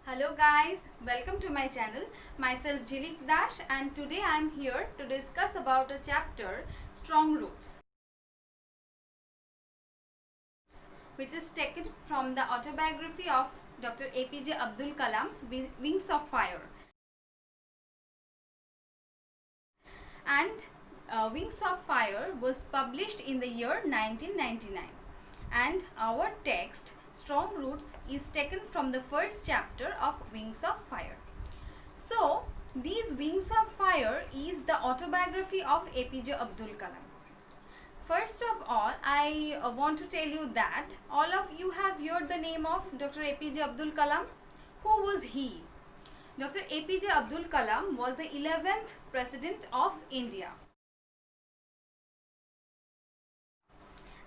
Hello guys, welcome to my channel. Myself Jilik Dash and today I am here to discuss about a chapter Strong Roots, which is taken from the autobiography of Dr. APJ Abdul Kalam's Wings of Fire. And Wings of Fire was published in the year 1999, and our text Strong Roots is taken from the first chapter of Wings of Fire. So, these Wings of Fire is the autobiography of APJ Abdul Kalam. First of all, I want to tell you that all of you have heard the name of Dr. APJ Abdul Kalam. Who was he? Dr. APJ Abdul Kalam was the 11th President of India.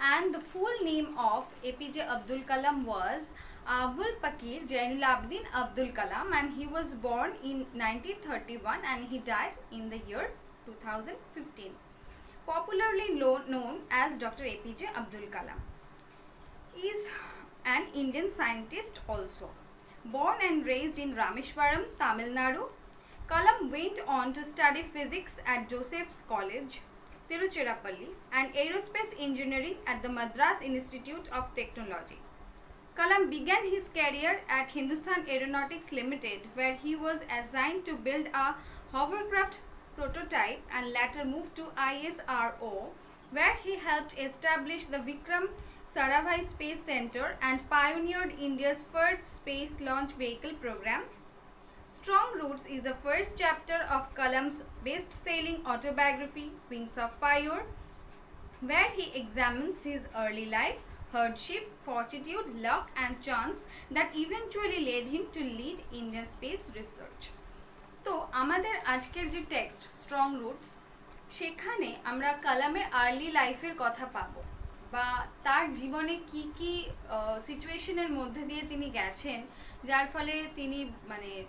And the full name of APJ Abdul Kalam was Abul Pakir Jainul Abidin Abdul Kalam, and he was born in 1931 and he died in the year 2015. Popularly known as Dr. APJ Abdul Kalam. He is an Indian scientist also. Born and raised in Rameshwaram, Tamil Nadu, Kalam went on to study physics at Joseph's College, Tiruchirappalli, and aerospace engineering at the Madras Institute of Technology. Kalam began his career at Hindustan Aeronautics Limited, where he was assigned to build a hovercraft prototype and later moved to ISRO, where he helped establish the Vikram Sarabhai Space Center and pioneered India's first space launch vehicle program. Strong Roots is the first chapter of Kalam's best-selling autobiography, Wings of Fire, where he examines his early life, hardship, fortitude, luck and chance that eventually led him to lead Indian space research. তো আমাদের আজকের যে text strong roots, সেখানে আমরা কালামের early লাইফের কথা পাবো বা তার জীবনে কি কি সিচুয়েশনের মধ্যে দিয়ে তিনি গেছেন যার ফলে তিনি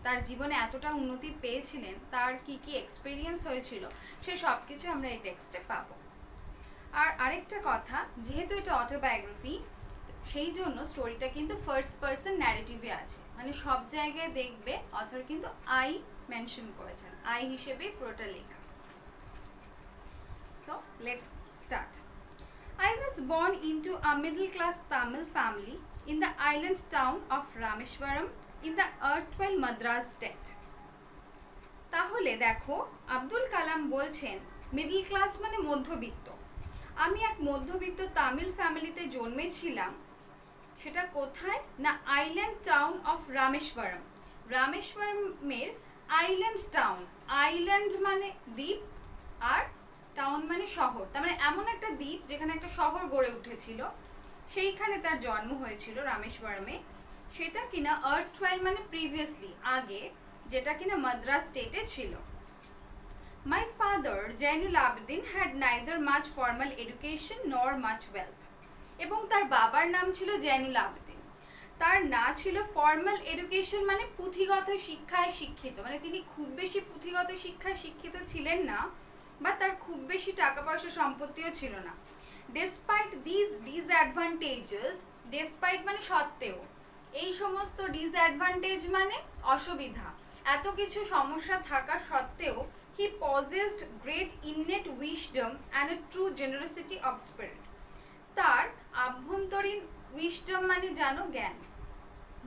তার জীবনে এতটা উন্নতি পেয়েছিলেন, তার কি কি এক্সপেরিয়েন্স হয়েছিল, সে সব কিছু আমরা এই টেক্সটে পাবো। আর আরেকটা কথা, যেহেতু এটা অটোবায়োগ্রাফি, সেই জন্য স্টোরিটা কিন্তু ফার্স্ট পারসন ন্যারেটিভে আছে, মানে সব জায়গায় দেখবে অথর কিন্তু আই মেনশন করেছেন, আই হিসেবে পুরোটা লেখা। So let's start. I was born into a middle-class Tamil family in the island town of Rameshwaram in the erstwhile Madras state. তাহলে দেখো, আব্দুল কালাম বলছেন মিডল ক্লাস মানে মধ্যবিত্ত। আমি এক মধ্যবিত্ত তামিল ফ্যামিলিতে জন্মেছিলাম। সেটা কোথায়? না, আইল্যান্ড টাউন অফ রামেশ্বরম। রামেশ্বরমের আইল্যান্ড টাউন, আইল্যান্ড মানে দ্বীপ আর টাউন মানে শহর, তার মানে এমন একটা দ্বীপ যেখানে একটা শহর গড়ে উঠেছিল, সেইখানে তার জন্ম হয়েছিল রামেশ্বরমে। সেটা কিনা আর্স্টওয়াইল মানে প্রিভিয়াসলি, আগে, যেটা কিনা মাদ্রাস স্টেটে ছিল। My father Zainul Abedin had neither much formal education নর মাচ ওয়েলথ, এবং তার বাবার নাম ছিল জৈনুল আবেদিন। তার না ছিল ফর্মাল এডুকেশন মানে পুঁথিগত শিক্ষায় শিক্ষিত, মানে তিনি খুব বেশি পুঁথিগত শিক্ষায় শিক্ষিত ছিলেন না, বা তার খুব বেশি টাকা পয়সা সম্পত্তিও ছিল না। ডেসপাইট দিস ডিসঅ্যাডভান্টেজেস, ডেসপাইট মানে সত্ত্বেও, এই সমস্ত ডিসঅ্যাডভান্টেজ মানে অসুবিধা, এত কিছু সমস্যা থাকা সত্ত্বেও he possessed great innate wisdom and a true generosity of spirit. তার আভ্যন্তরীণ উইশডম মানে জানো জ্ঞান,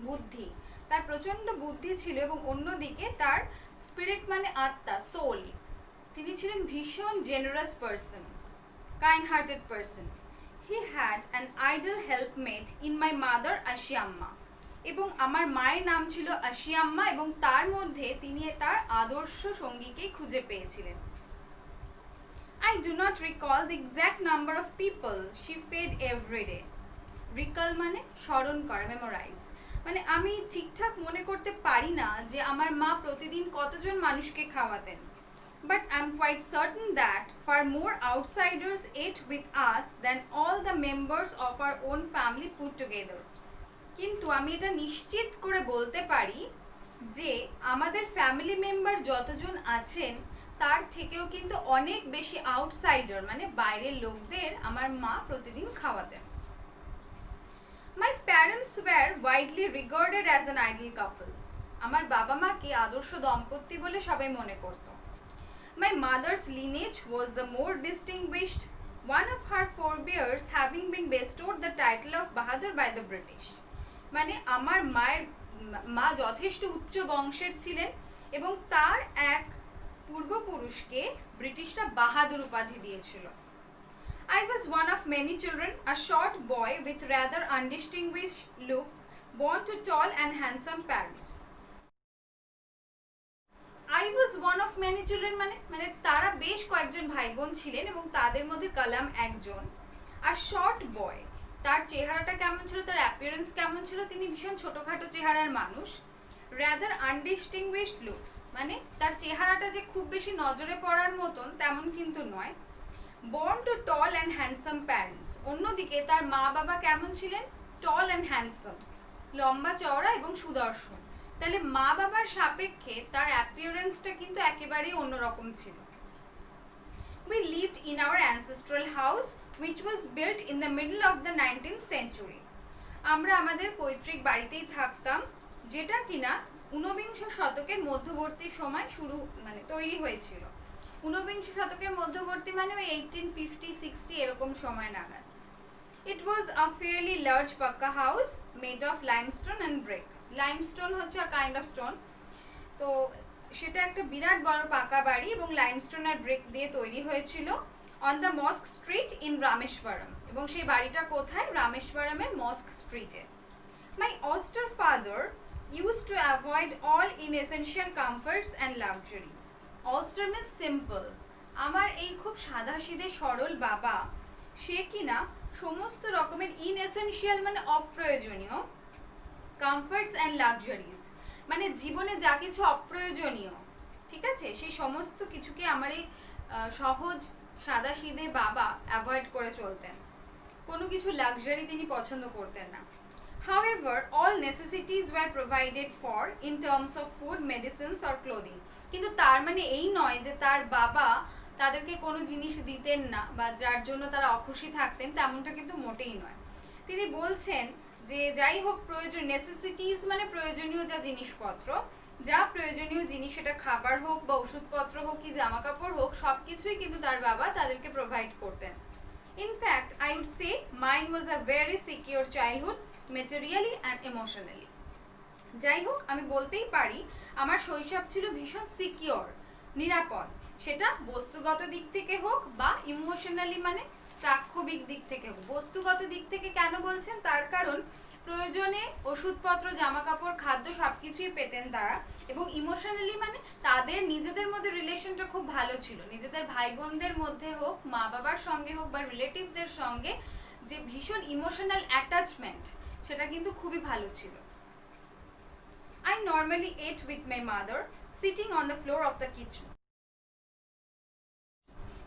বুদ্ধি, তার প্রচণ্ড বুদ্ধি ছিল, এবং অন্যদিকে তার স্পিরিট মানে আত্মা, সোল। তিনি ছিলেন ভীষণ generous person, kind hearted person. He had an ideal helpmate in my mother Ashiamma, এবং আমার মায়ের নাম ছিল আশিয়াম্মা, এবং তার মধ্যে তিনি তার আদর্শ সঙ্গীকে খুঁজে পেয়েছিলেন। I do not recall the exact number of people she fed everyday. Recall মানে স্মরণ করা, মেমোরাইজ, মানে আমি ঠিকঠাক মনে করতে পারি না যে আমার মা প্রতিদিন কতজন মানুষকে খাওয়াতেন। But I'm quite certain that far more outsiders ate with us than all the members of our own family put together. কিন্তু আমি এটা নিশ্চিত করে বলতে পারি যে আমাদের ফ্যামিলি মেম্বার যতজন আছেন তার থেকেও কিন্তু অনেক বেশি আউটসাইডার মানে বাইরের লোকদের আমার মা প্রতিদিন খাওয়াতেন। My parents were widely regarded as an ideal couple. আমার বাবা মাকে আদর্শ দম্পতি বলে সবাই মনে করত। My mother's lineage was the more distinguished, one of her forebears having been bestowed the title of Bahadur by the British. মানে আমার মা যথেষ্ট উচ্চ বংশের ছিলেন এবং তার এক পূর্বপুরুষকে ব্রিটিশরা বাহাদুর উপাধি দিয়েছিল। I was one of many children, a short boy with rather undistinguished looks, born to tall and handsome parents. I was one of many children মানে তারা বেশ কয়েকজন ভাই বোন ছিলেন এবং তাদের মধ্যে কালাম একজন। আর শর্ট বয়, তার চেহারাটা কেমন ছিল, তার অ্যাপিয়ারেন্স কেমন ছিল, তিনি ভীষণ ছোটখাটো চেহারার মানুষ। রাদার আনডিস্টিংগুইশড লুকস, মানে তার চেহারাটা যে খুব বেশি নজরে পড়ার মতন তেমন কিন্তু নয়। Born to tall and handsome parents, অন্যদিকে তার মা বাবা কেমন ছিলেন, টল অ্যান্ড হ্যান্ডসাম, লম্বা চওড়া এবং সুদর্শন। তাহলে মা বাবার সাপেক্ষে তার অ্যাপিয়ারেন্সটা কিন্তু একেবারেই অন্যরকম ছিল। We lived in our ancestral house which was built in the middle of the 19th century. আমরা আমাদের পৈতৃক বাড়িতেই থাকতাম, যেটা কিনা ঊনবিংশ শতকের মধ্যবর্তী সময় তৈরি হয়েছিল। ঊনবিংশ শতকের মধ্যবর্তী মানে ওই 1850-60 এরকম সময় নাগাদ। It was a fairly large পাক্কা house made of limestone and brick. Limestone হচ্ছে a kind of stone, তো সেটা একটা বিরাট বড় পাকা বাড়ি এবং লাইমস্টোন আর ব্রিক দিয়ে তৈরি হয়েছিল on the mosque street in Rameswaram, এবং সেই বাড়িটা কোথায়, রামেশ্বরমের মস্ক স্ট্রিটে। My austere father use to avoid all inessential comforts and luxuries. Austere means simple, আমার এই খুব সাদাসিধে সরল বাবা, সে কিনা সমস্ত রকমের ইনএসেনশিয়াল মানে অপ্রয়োজনীয়, কমফর্টস অ্যান্ড লাক্সারিজ মানে জীবনে যা কিছু অপ্রয়োজনীয়, ঠিক আছে, সেই সমস্ত কিছুকে আমার এই সহজ সাদাসিধে বাবা অ্যাভয়েড করে চলতেন। কোনো কিছু লাক্সারি তিনি পছন্দ করতেন না। However, all necessities were provided for in terms of food, medicines or clothing. কিন্তু তার মানে এই নয় যে তার বাবা তাদেরকে কোনো জিনিস দিতেন না বা যার জন্য তারা অখুশি থাকতেন, তেমনটা কিন্তু মোটেই নয়। তিনি বলছেন যে যাই হোক প্রয়োজন, নেসেসিটিস মানে প্রয়োজনীয় যা জিনিসপত্র, যা প্রয়োজনীয় জিনিস, সেটা খাবার হোক বা ওষুধপত্র হোক কি জামা কাপড় হোক, সব কিছুই কিন্তু তার বাবা তাদেরকে প্রোভাইড করতেন। In fact I would say mine was a very secure childhood materially and emotionally. যাই হোক আমি বলতেই পারি আমার শৈশব ছিল ভীষণ সিকিওর, নিরাপদ, সেটা বস্তুগত দিক থেকে হোক বা ইমোশনালি মানে প্রাক্ষবিক দিক থেকে হোক। বস্তুগত দিক থেকে কেন বলছেন, তার কারণ প্রয়োজনে ওষুধপত্র, জামা কাপড়, খাদ্য সবকিছুই পেতেন তারা, এবং ইমোশনালি মানে তাদের নিজেদের মধ্যে রিলেশনটা খুব ভালো ছিল, নিজেদের ভাই বোনদের মধ্যে হোক, মা বাবার সঙ্গে হোক বা রিলেটিভদের সঙ্গে যে ভীষণ ইমোশনাল অ্যাটাচমেন্ট, সেটা কিন্তু খুবই ভালো ছিল। I normally ate with my mother sitting on the floor of the kitchen.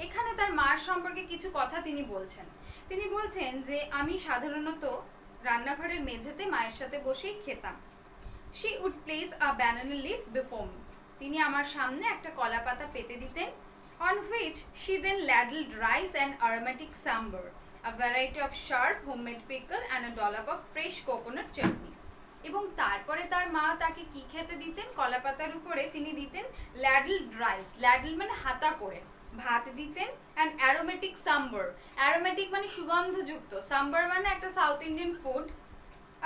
এখানে তার মার সম্পর্কে কিছু কথা তিনি বলছেন। তিনি বলছেন যে আমি সাধারণত রান্নাঘরের মেঝেতে মায়ের সাথে বসেই খেতাম। She would place a banana leaf before me. তিনি আমার সামনে একটা কলা পাতা পেতে দিতেন, on which she then ladled rice and aromatic sambar, a variety of sharp homemade pickle and a dollop of fresh coconut chutney. এবং তারপরে তার মা তাকে কি খেতে দিতেন, কলা পাতার উপরে তিনি দিতেন ল্যাডলড রাইস, ল্যাডল মানে হাতা করে ভাত দিতেন, অ্যান্ড অ্যারোমেটিক সাম্বার, অ্যারোমেটিক মানে সুগন্ধযুক্ত, সাম্বার মানে একটা south Indian food,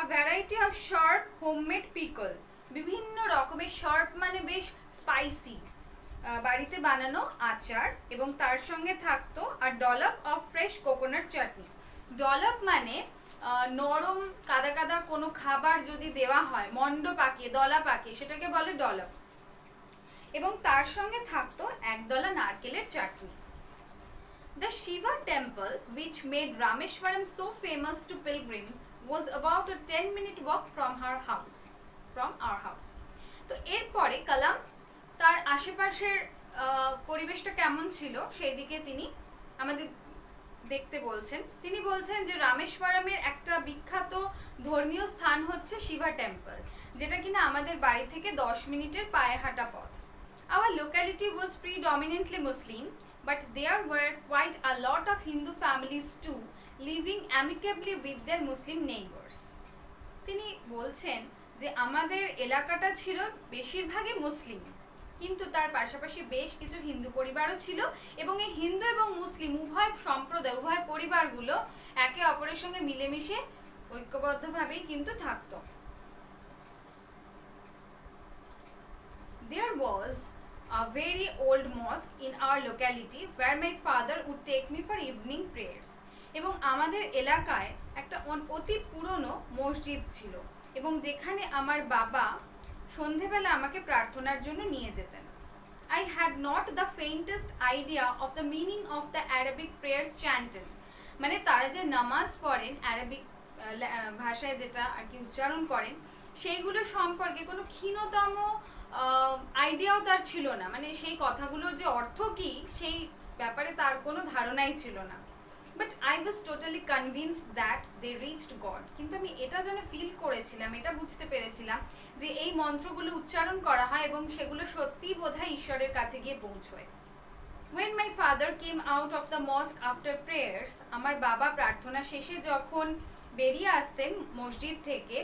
a variety of sharp homemade pickle, বিভিন্ন রকমের শার্প মানে বেশ স্পাইসি, বাড়িতে বানানো আচার, এবং তার সঙ্গে থাকতো আর ডলপ অফ ফ্রেশ কোকোনাট চাটনি। ডলপ মানে নরম কাদা কাদা কোনো খাবার যদি দেওয়া হয়, মন্ড পাকিয়ে, দলা পাকিয়ে, সেটাকে বলে ডলপ, এবং তার সঙ্গে থাকতো একদলা নারকেলের চাটনি। The Shiva temple, which made Rameshwaram so famous to pilgrims, was about a 10-minute walk from our house. তো এরপরে কালাম তার আশেপাশের পরিবেশটা কেমন ছিল সেই দিকে তিনি আমাদের দেখতে বলছেন। তিনি বলছেন যে রামেশ্বরমের একটা বিখ্যাত ধর্মীয় স্থান হচ্ছে শিবা টেম্পল, যেটা কিনা আমাদের বাড়ি থেকে 10 মিনিটের পায়ে হাঁটা পথ। Our locality was predominantly Muslim, but there were quite a lot of Hindu families too, living amicably with their Muslim neighbors. তিনি বলছেন যে আমাদের এলাকাটা ছিল বেশিরভাগই মুসলিম, কিন্তু তার পাশাপাশি বেশ কিছু হিন্দু পরিবারও ছিল, এবং এই হিন্দু এবং মুসলিম উভয় সম্প্রদায়, উভয় পরিবারগুলো একে অপরের সঙ্গে মিলেমিশে ঐক্যবদ্ধভাবেই কিন্তু থাকতো। There was a very old mosque in our locality where my father would take me for evening prayers. এবং আমাদের এলাকায় একটা অতি পুরনো মসজিদ ছিল, এবং যেখানে আমার বাবা সন্ধেবেলা আমাকে প্রার্থনার জন্য নিয়ে যেতেন। I had not the faintest idea of the meaning of the Arabic prayers chanted. মানে তারা যে নামাজ পড়েন আরবিক ভাষায়, যেটা আর কি উচ্চারণ করেন, সেইগুলো সম্পর্কে কোনো ক্ষীণতম আইডিয়াও তার ছিল না। মানে সেই কথাগুলোর যে অর্থ কি সেই ব্যাপারে তার কোনো ধারণাই ছিল না। But I was totally convinced that they reached God. কিন্তু আমি এটা যেন ফিল করেছিলাম, এটা বুঝতে পেরেছিলাম যে এই মন্ত্রগুলো উচ্চারণ করা হয় এবং সেগুলো সত্যিই বোধহয় ঈশ্বরের কাছে গিয়ে পৌঁছয়। When my father came out of the mosque after prayers, আমার বাবা প্রার্থনা শেষে যখন বেরিয়ে আসতেন মসজিদ থেকে,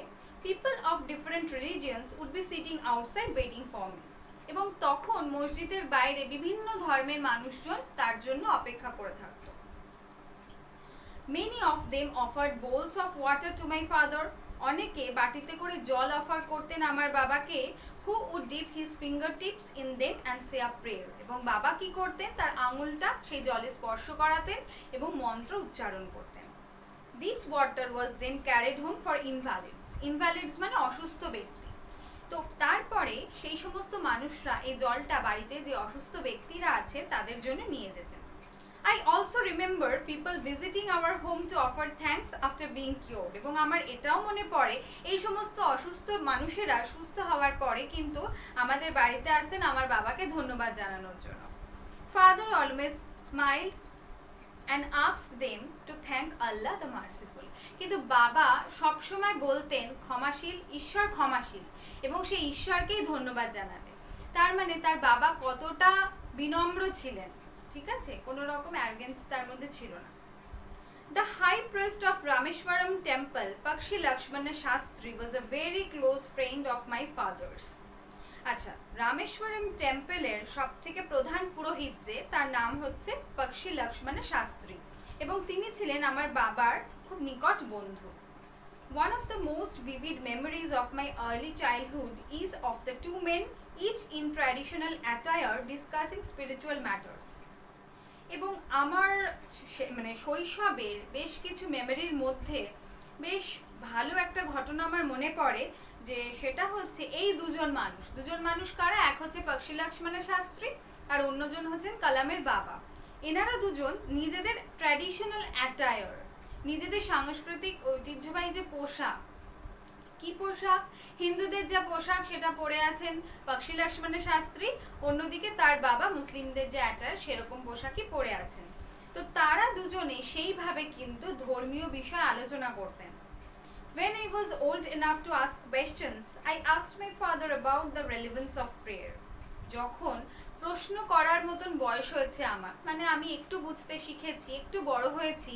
people of different religions would be sitting outside waiting for me. এবং তখন মসজিদের বাইরে বিভিন্ন ধর্মের মানুষজন তার জন্য অপেক্ষা করে থাকত। Many of them offered bowls of water to my father. অনেকে বাটিতে করে জল অফার করতেন আমার বাবাকে, who would dip his fingertips in them and say a prayer. এবং বাবা কি করতেন, তার আঙুলটা সেই জলে স্পর্শ করাতেন এবং মন্ত্র উচ্চারণ করতেন। This water was then carried home for invalids. Invalids মানে অসুস্থ ব্যক্তি। তো তারপরে সেই সমস্ত মানুষরা এই জলটা বাড়িতে যে অসুস্থ ব্যক্তিরা আছে তাদের জন্য নিয়ে যেতেন। I also remember people visiting our home to offer thanks after being cured. এবং আমার এটাও মনে পড়ে এই সমস্ত অসুস্থ মানুষেরা সুস্থ হওয়ার পরে কিন্তু আমাদের বাড়িতে আসতেন আমার বাবাকে ধন্যবাদ জানানোর জন্য। Father always smiled and asked them to thank Allah the Merciful. কিন্তু বাবা সবসময় বলতেন ক্ষমাশীল, ঈশ্বর ক্ষমাশীল, এবং সেই ঈশ্বরকেই ধন্যবাদ জানাতেন। তার মানে তার বাবা কতটা বিনম্র ছিলেন, ঠিক আছে, কোনো রকম অ্যারোগেন্স তার মধ্যে ছিল না। The high priest of Rameshwaram temple, Pakshi Lakshmana Shastri, was a very close friend of my father's. আচ্ছা, রামেশ্বরম টেম্পলের সব থেকে প্রধান পুরোহিত যে, তার নাম হচ্ছে পক্ষী লক্ষ্মণ শাস্ত্রী, এবং তিনি ছিলেন আমার বাবার খুব নিকট বন্ধু। One of the most vivid memories of my early childhood is of the two men, each in traditional attire, discussing spiritual matters. এবং আমার মানে শৈশবের বেশ কিছু মেমোরির মধ্যে বেশ ভালো একটা ঘটনা আমার মনে পড়ে, যে সেটা হচ্ছে এই দুজন মানুষ কারা, এক হচ্ছে পক্ষী লক্ষ্মণ শাস্ত্রী আর অন্যজন হচ্ছেন কালামের বাবা। এনারা দুজন নিজেদের ট্র্যাডিশনাল অ্যাটায়ার, নিজেদের সাংস্কৃতিক ঐতিহ্যবাহী যে পোশাক, কি পোশাক, হিন্দুদের যা পোশাক সেটা পরে আছেন পক্ষী লক্ষ্মণ শাস্ত্রী, অন্যদিকে তার বাবা মুসলিমদের যে অ্যাটায়ার সেরকম পোশাকই পরে আছেন। তো তারা দুজনে সেইভাবে কিন্তু ধর্মীয় বিষয় আলোচনা করতেন। When I was old enough to ask questions, I asked my father about the relevance of prayer. যখন প্রশ্ন করার মতন বয়স হয়েছে আমার, মানে আমি একটু বুঝতে শিখেছি, একটু বড় হয়েছি,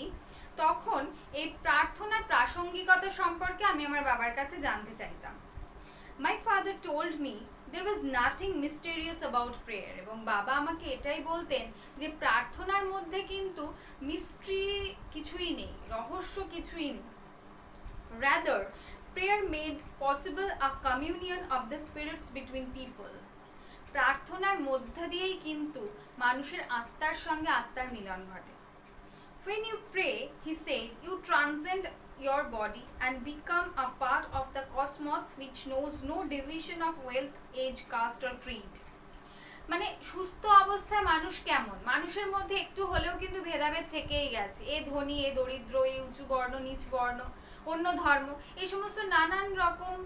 তখন এই প্রার্থনার প্রাসঙ্গিকতা সম্পর্কে আমি আমার বাবার কাছে জানতে চাইতাম। My father told me there was nothing mysterious about prayer. এবং বাবা আমাকে এটাই বলতেন যে প্রার্থনার মধ্যে কিন্তু মিস্ট্রি কিছুই নেই, রহস্য কিছুই নেই। Rather, prayer made possible a communion of the spirits between people. প্রার্থনার মধ্য দিয়েই কিন্তু মানুষের আত্মার সঙ্গে আত্মার মিলন ঘটে। When you pray, he said, you transcend your body and become a part of the cosmos which knows no division of wealth, age, caste or creed. মানে সুস্থ অবস্থায় মানুষ কেমন, মানুষের মধ্যে একটু হলেও কিন্তু ভেদাভেদ থেকেই গেছে, এ ধনী এ দরিদ্র, এ উঁচু বর্ণ নিচ বর্ণ, অন্য ধর্ম, এই সমস্ত নানান রকম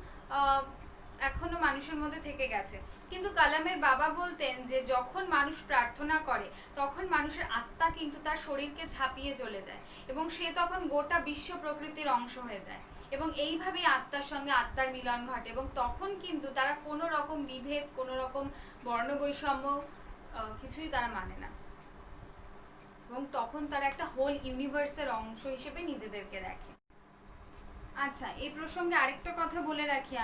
এখনো মানুষের মধ্যে থেকে গেছে। কিন্তু কালামের বাবা বলতেন যে যখন মানুষ প্রার্থনা করে তখন মানুষের আত্মা কিন্তু তার শরীরকে ঝাঁপিয়ে চলে যায় এবং সে তখন গোটা বিশ্ব প্রকৃতির অংশ হয়ে যায়, এবং এইভাবেই আত্মার সঙ্গে আত্মার মিলন ঘটে, এবং তখন কিন্তু তারা কোনো রকম বিভেদ, কোনো রকম বর্ণ বৈষম্য কিছুই তারা মানে না, এবং তখন তারা একটা হোল ইউনিভার্সের অংশ হিসেবে নিজেদেরকে দেখে। আচ্ছা, এই প্রসঙ্গে আরেকটা কথা বলে রাখি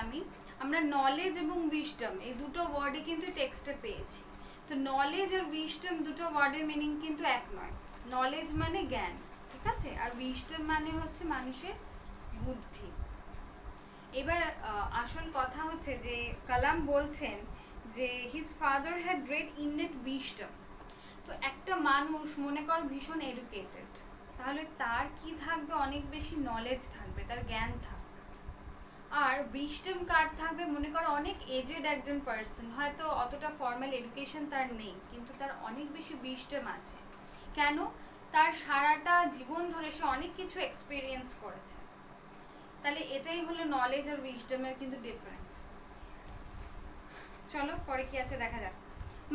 আমরা নলেজ এবং উইজডম এই দুটো ওয়ার্ডই কিন্তু টেক্সটে পেয়েছি। তো নলেজ আর উইজডম দুটো ওয়ার্ডের মিনিং কিন্তু এক নয়। নলেজ মানে জ্ঞান, ঠিক আছে, আর উইজডম মানে হচ্ছে মানুষের বুদ্ধি। এবার আসল কথা হচ্ছে যে কালাম বলছেন যে his father had great innate wisdom. তো একটা মানুষ মনে করো ভীষণ এডুকেটেড, তাহলে তার কি থাকবে? অনেক বেশি নলেজ থাকবে, তার জ্ঞান থাকবে। আর উইজডম কার থাকবে? মনে করো অনেক এজেড একজন পার্সন, হয়তো অতটা ফর্মাল এডুকেশন তার নেই, কিন্তু তার অনেক বেশি উইজডম আছে। কেন? তার সারাটা জীবন ধরে সে অনেক কিছু এক্সপিরিয়েন্স করেছে। তাহলে এটাই হলো নলেজ আর উইজডমের কিন্তু ডিফারেন্স। চলো পরে কি আছে দেখা যাক।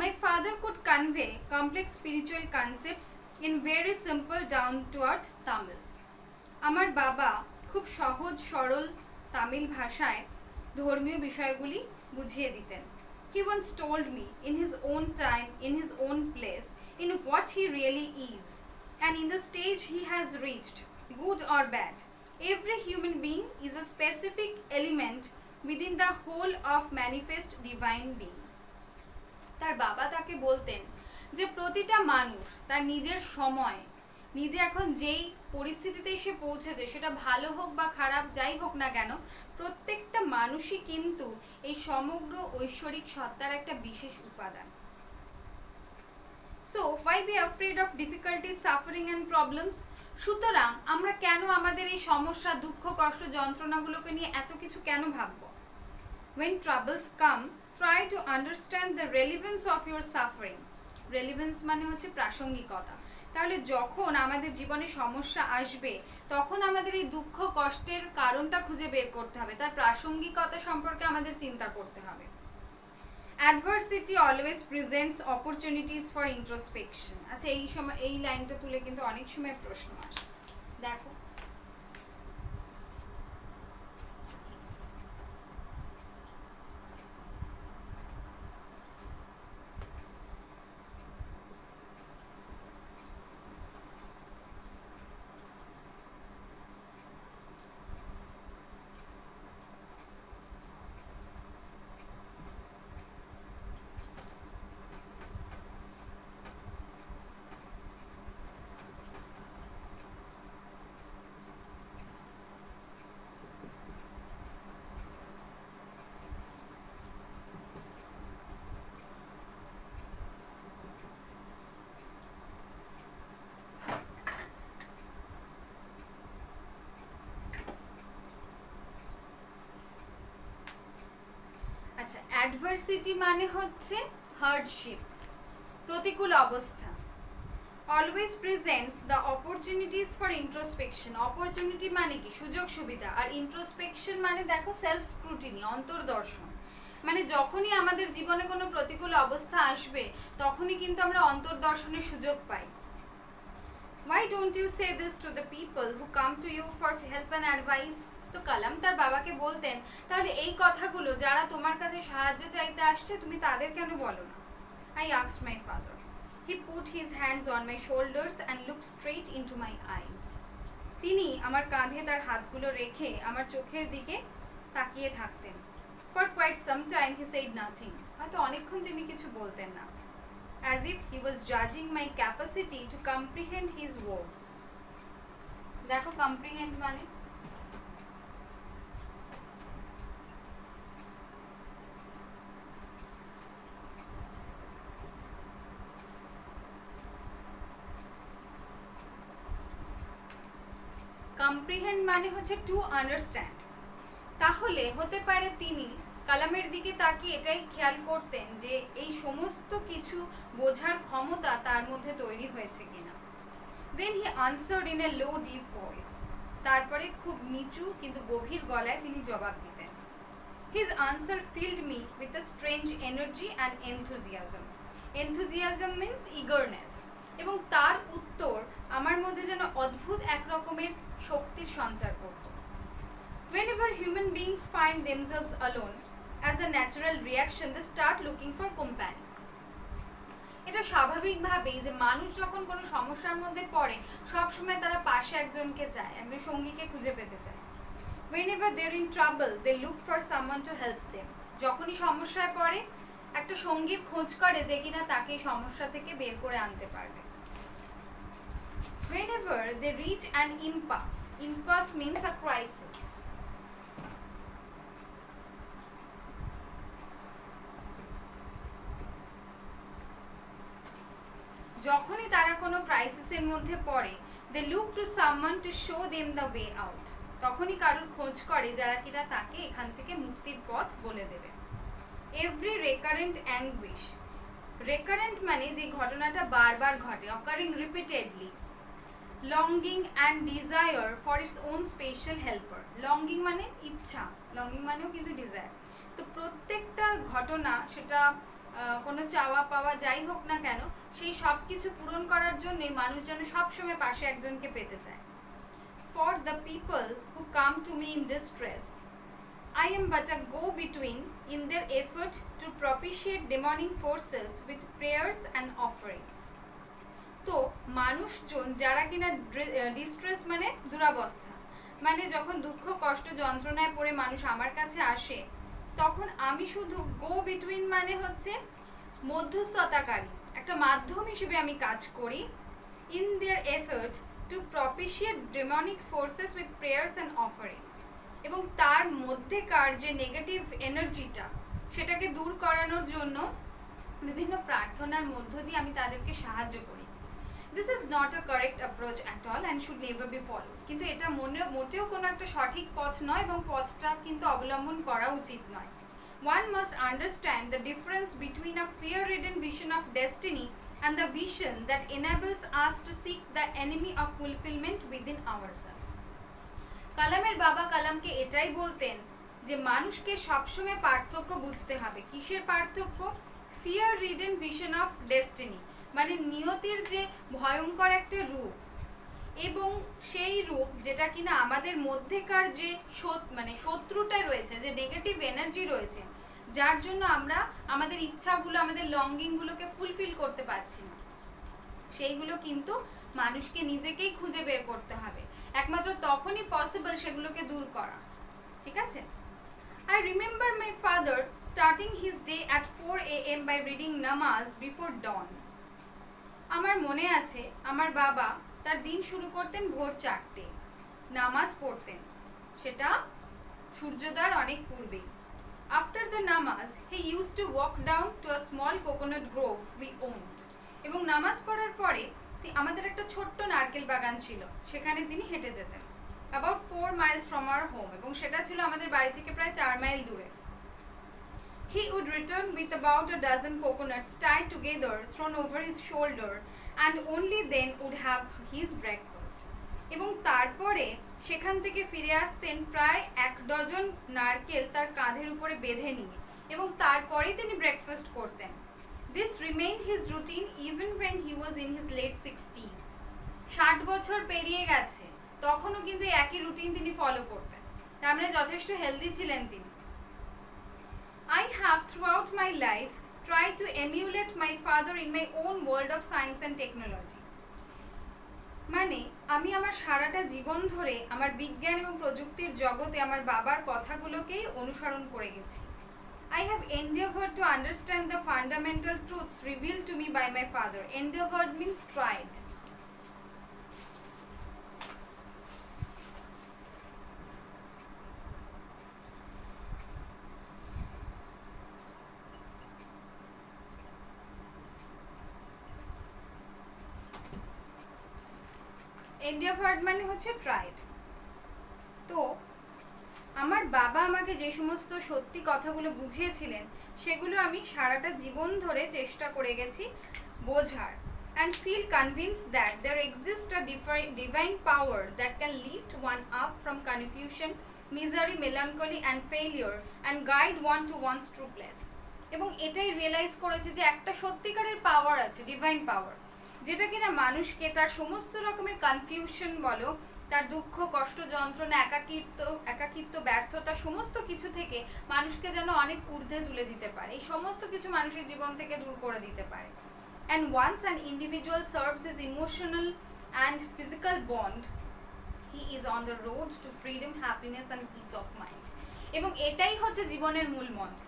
My father could convey complex spiritual concepts in very simple down to earth Tamil. আমার বাবা খুব সহজ সরল তামিল ভাষায় ধর্মীয় বিষয়গুলি বুঝিয়ে দিতেন। He once told me in his own time, in his own place, in what he really is, and in the stage he has reached, good or bad. Every human being is a specific element within the whole of manifest divine being. তার বাবা তাকে বলতেন যে প্রতিটা মানুষ তার নিজের সময়, নিজে এখন যেই পরিস্থিতিতে সে পৌঁছেছে, সেটা ভালো হোক বা খারাপ যাই হোক না কেন, প্রত্যেকটা মানুষই কিন্তু এই সমগ্র ঐশ্বরিক সত্তার একটা বিশেষ উপাদান। So why be afraid of difficulties, suffering and problems? সুতরাং আমরা কেন আমাদের এই সমস্যা, দুঃখ, কষ্ট, যন্ত্রণাগুলোকে নিয়ে এত কিছু কেন ভাববো? When troubles come, try to understand the relevance of your suffering. Relevance মানে হচ্ছে প্রাসঙ্গিকতা। তাহলে যখন আমাদের জীবনে সমস্যা আসবে, তখন আমাদের এই দুঃখ কষ্টের কারণটা খুঁজে বের করতে হবে, তার প্রাসঙ্গিকতা সম্পর্কে আমাদের চিন্তা করতে হবে। Adversity always presents opportunities for introspection. আচ্ছা, এই সময় এই লাইনটা তুলে কিন্তু অনেক সময় প্রশ্ন আসে, দেখো। আচ্ছা, অ্যাডভার্সিটি মানে হচ্ছে হার্ডশিপ, প্রতিকূল অবস্থা। Always presents the opportunities for introspection. Opportunity মানে কি? সুযোগ সুবিধা। আর ইন্ট্রোস্পেকশন মানে দেখো সেলফ স্ক্রুটিনি, অন্তর্দর্শন। মানে যখনই আমাদের জীবনে কোনো প্রতিকূল অবস্থা আসবে, তখনই কিন্তু আমরা অন্তর্দর্শনের সুযোগ পাই। Why don't you say this to the people who come to you for help and advice? তো কালাম তার বাবাকে বলতেন, তাহলে এই কথাগুলো যারা তোমার কাছে সাহায্য চাইতে আসছে, তুমি তাদের কেন বলো না? I asked my father. He put his hands on my shoulders and looked straight into my eyes. তিনি আমার কাঁধে তার হাতগুলো রেখে আমার চোখের দিকে তাকিয়ে থাকতেন। For quite some time he said nothing. হয়তো অনেকক্ষণ তিনি কিছু বলতেন না। As if he was judging my capacity to comprehend his words. দেখো comprehend মানে comprehend মানে হচ্ছে টু আন্ডারস্ট্যান্ড। তাহলে হতে পারে তিনি কালামের দিকে তাকিয়ে এটাই খেয়াল করতেন যে এই সমস্ত কিছু বোঝার ক্ষমতা তার মধ্যে তৈরি হয়েছে কিনা। Then he answered in a low deep voice. তারপরে খুব নিচু কিন্তু গভীর গলায় তিনি জবাব দিতেন। His answer filled me with a strange energy and enthusiasm. Enthusiasm means eagerness. এবং তার উত্তর আমার মধ্যে যেন অদ্ভুত এক রকমের শক্তির সঞ্চার করত। Whenever human beings find themselves alone, as a natural reaction, they start looking for companion. এটা স্বাভাবিকভাবেই যে মানুষ যখন কোনো সমস্যার মধ্যে পড়ে, সবসময় তারা পাশে একজনকে চায়, একজন সঙ্গীকে খুঁজে পেতে চায়। Whenever they're in trouble, they look for someone to help them. যখনই সমস্যায় পড়ে একটা সঙ্গীর খোঁজ করে যে কিনা তাকে সমস্যা থেকে বের করে আনতে পারবে। Whenever they reach an impasse, impasse means a crisis. যখনই তারা কোনো ক্রাইসিসের মধ্যে পড়ে, they look to someone to show them the way out. তখনই কারোর খোঁজ করে যারা কিনা তাকে এখান থেকে মুক্তির পথ বলে দেবে। Every recurrent anguish, recurrent মানে যে ঘটনাটা বারবার ঘটে, occurring repeatedly. Longing and desire for its own special helper. Longing মানে ইচ্ছা, longing মানেও কিন্তু desire. তো প্রত্যেকটা ঘটনা সেটা কোনো চাওয়া পাওয়া যাই হোক না কেন, সেই সব কিছু পূরণ করার জন্যই মানুষ যেন সবসময় পাশে একজনকে পেতে চায়। For the people who come to me in distress, I am but a go-between in their effort to propitiate demonic forces with prayers and offerings. তো মানুষজন যারা কিনা ডিস্ট্রেস মানে দুরাবস্থা, মানে যখন দুঃখ কষ্ট যন্ত্রণায় পড়ে মানুষ আমার কাছে আসে, তখন আমি শুধু গো বিটুইন মানে হচ্ছে মধ্যস্থতাকারী, একটা মাধ্যম হিসেবে আমি কাজ করি। In their effort to propitiate demonic forces with prayers and offerings, এবং তার মধ্যেকার যে নেগেটিভ এনার্জিটা সেটাকে দূর করানোর জন্য বিভিন্ন প্রার্থনার মধ্য দিয়ে আমি তাদেরকে সাহায্য করি। This is not a correct approach at all and should never be followed. কিন্তু এটা মোটেও কোনো একটা সঠিক পথ নয় এবং পথটা কিন্তু অবলম্বন করা উচিত নয়। One must understand the difference between a fear-ridden vision of destiny and the vision that enables us to seek the enemy of fulfillment within ourselves. কালামের বাবা কালামকে এটাই বলতেন যে মানুষকে সবসময় পার্থক্য বুঝতে হবে। কিসের পার্থক্য? fear-ridden vision of destiny মানে নিয়তির যে ভয়ঙ্কর একটা রূপ, এবং সেই রূপ যেটা কিনা আমাদের মধ্যেকার যে মানে শত্রুটা রয়েছে, যে নেগেটিভ এনার্জি রয়েছে, যার জন্য আমরা আমাদের ইচ্ছাগুলো আমাদের লঙ্গিংগুলোকে ফুলফিল করতে পারছি না, সেইগুলো কিন্তু মানুষকে নিজেকেই খুঁজে বের করতে হবে। একমাত্র তখনই পসিবল সেগুলোকে দূর করা। ঠিক আছে? I remember my father starting his day at 4 a.m. by reading namaz before dawn. আমার মনে আছে আমার বাবা তার দিন শুরু করতেন ভোর 4টে, নামাজ পড়তেন, সেটা সূর্যোদয়ের অনেক পূর্বেই। After the namaz, he used to walk down to a small coconut grove we owned. এবং নামাজ পড়ার পরে আমাদের একটা ছোট্ট নারকেল বাগান ছিল, সেখানে তিনি হেঁটে যেতেন। About 4 miles from our home, এবং সেটা ছিল আমাদের বাড়ি থেকে প্রায় 4 মাইল দূরে। He would return with about a dozen coconuts tied together, thrown over his shoulder, and only then would have his breakfast. এবং তারপরে সেখান থেকে ফিরে আসতেন প্রায় 1 ডজন নারকেল তার কাঁধের উপরে বেঁধে নিয়ে, এবং তারপরেই তিনি ব্রেকফাস্ট করতেন। This remained his routine even when he was in his late 60s. 60 বছর পেরিয়ে গেছে, তখনও কিন্তু একই রুটিন তিনি ফলো করতেন, তার মানে যথেষ্ট হেলদি ছিলেন তিনি। I have throughout my life tried to emulate my father in my own world of science and technology. মানে আমি আমার সারাটা জীবন ধরে আমার বিজ্ঞান এবং প্রযুক্তির জগতে আমার বাবার কথাগুলোকেই অনুসরণ করে গেছি। I have endeavored to understand the fundamental truths revealed to me by my father. Endeavored means tried. এন্ডিয়াভার্ড মানে হচ্ছে ট্রাইড। তো আমার বাবা আমাকে যে সমস্ত সত্যি কথাগুলো বুঝিয়েছিলেন সেগুলো আমি সারাটা জীবন ধরে চেষ্টা করে গেছি বোঝার, and feel convinced that there exists a divine power that can lift one up from confusion, misery, melancholy and failure and guide one to one's true place. এবং এটাই রিয়েলাইজ করেছি যে একটা সত্যিকারের পাওয়ার আছে, ডিভাইন পাওয়ার, যেটা কিনা মানুষকে তার সমস্ত রকমের কনফিউশন বলো, তার দুঃখ কষ্ট যন্ত্রণা একাকিত্ব ব্যর্থতা সমস্ত কিছু থেকে মানুষকে যেন অনেক ঊর্ধ্বে তুলে দিতে পারে, এই সমস্ত কিছু মানুষের জীবন থেকে দূর করে দিতে পারে। And once an individual serves his emotional and physical bond, he is on the road two freedom, happiness and piece of mind. এবং এটাই হচ্ছে জীবনের মূল মন্ত্র,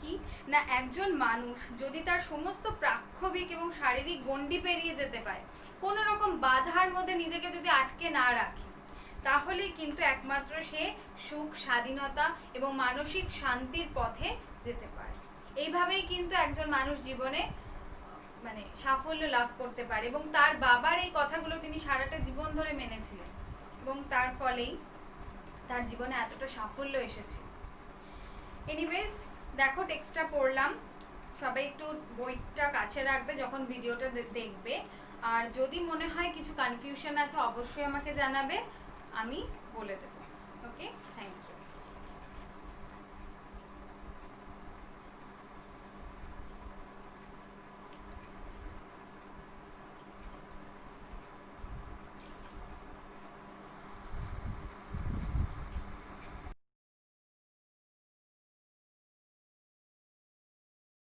কি না একজন মানুষ যদি তার সমস্ত প্রাক্ষবিক এবং শারীরিক গণ্ডি পেরিয়ে যেতে পারে, কোনো রকম বাধার মধ্যে নিজেকে যদি আটকে না রাখে, তাহলে কিন্তু একমাত্র সে সুখ, স্বাধীনতা এবং মানসিক শান্তির পথে যেতে পারে। এইভাবেই কিন্তু একজন মানুষ জীবনে মানে সাফল্য লাভ করতে পারে। এবং তার বাবার এই কথাগুলো তিনি সারাটা জীবন ধরে মেনেছিলেন এবং তার ফলেই তার জীবনে এতটা সাফল্য এসেছে। এনিওয়েজ, দেখো টেক্সটটা পড়লাম, সবাই একটু বইটা কাছে রাখবে যখন ভিডিওটা দেখবে। আর যদি মনে হয় কিছু কনফিউশন আছে অবশ্যই আমাকে জানাবে, আমি বলে দেবো। ওকে।